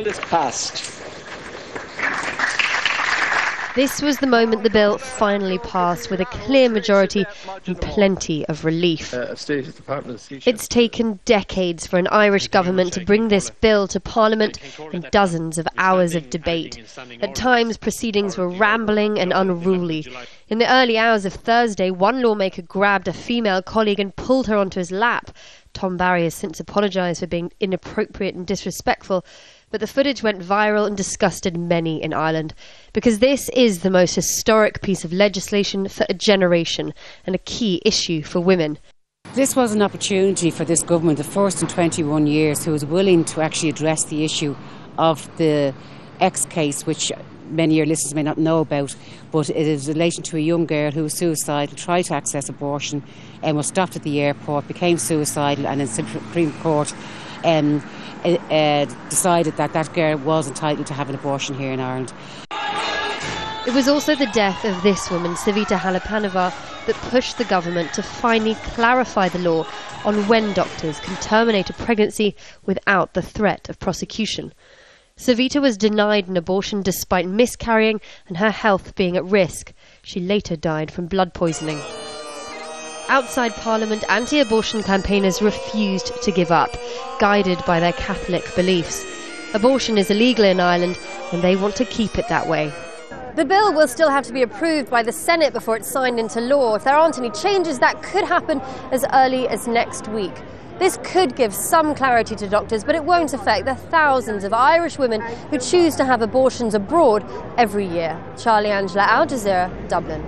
Bill is passed. This was the moment the bill finally passed, with a clear majority and plenty of relief. It's taken decades for an Irish government to bring this bill to Parliament and dozens of hours of debate. At times, proceedings were rambling and unruly. In the early hours of Thursday, one lawmaker grabbed a female colleague and pulled her onto his lap. Tom Barry has since apologised for being inappropriate and disrespectful, but the footage went viral and disgusted many in Ireland, because this is the most historic piece of legislation for a generation and a key issue for women. This was an opportunity for this government, the first in 21 years, who was willing to actually address the issue of the X case, which many of your listeners may not know about, but it is in relation to a young girl who was suicidal, tried to access abortion and was stopped at the airport, became suicidal, and in Supreme Court decided that that girl was entitled to have an abortion here in Ireland. It was also the death of this woman, Savita Halapanova, that pushed the government to finally clarify the law on when doctors can terminate a pregnancy without the threat of prosecution. Savita was denied an abortion despite miscarrying and her health being at risk. She later died from blood poisoning. Outside Parliament, anti-abortion campaigners refused to give up, guided by their Catholic beliefs. Abortion is illegal in Ireland, and they want to keep it that way. The bill will still have to be approved by the Senate before it's signed into law. If there aren't any changes, that could happen as early as next week. This could give some clarity to doctors, but it won't affect the thousands of Irish women who choose to have abortions abroad every year. Charlie Angela, Al Jazeera, Dublin.